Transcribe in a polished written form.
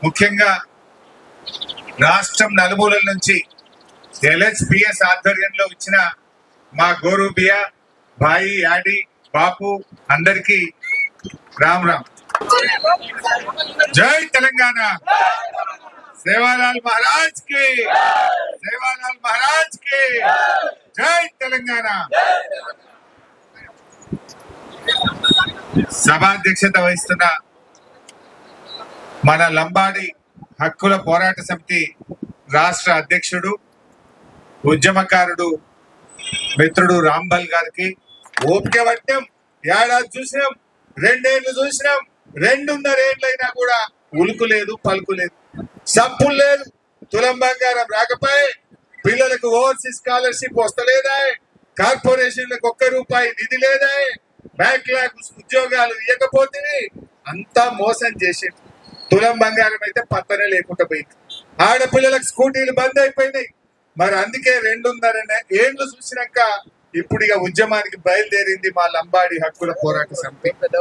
ముఖ్యంగా రాష్ట్రం నలుమూలల నుంచి LHPS ఆధ్వర్యంలో వచ్చిన మా గోరు బియా భాయి యాడి బాపు అందరికీ రామ్ రామ్. జై తెలంగాణ. సేవాలాల్ మహారాజ్ కి, సేవాలాల్ మహారాజ్ కి జై తెలంగాణ. సభాధ్యక్షత వహిస్తున్న మన లంబాడి హక్కుల పోరాట సమితి రాష్ట్ర అధ్యక్షుడు ఉద్యమకారుడు మిత్రుడు రాంబల్ గారికి, ఓపిక పట్టాం, ఏడాది చూసినాం, 2 ఏళ్ళు చూసినాం, 2.5 ఏళ్ళైనా కూడా ఉలుకు లేదు, పలుకు లేదు, సప్పులు లేదు, తులం బంగారం రాకపోయి, పిల్లలకు ఓవర్సీస్ స్కాలర్షిప్ వస్తలేదా, కార్పొరేషన్లకు ₹1 నిధి లేదా, బ్యాక్లాగ్ ఉద్యోగాలు ఇవ్వకపోతే అంతా మోసం చేసేది. తులం బంగారం అయితే పత్తనే లేకుండా పోయింది. ఆడపిల్లలకు స్కూటీలు బంద్ అయిపోయినాయి. మరి అందుకే 2.5 ఏళ్ళు చూసినాక ఇప్పుడు ఇక ఉద్యమానికి బయలుదేరింది మా లంబాడి హక్కుల పోరాట సమితి.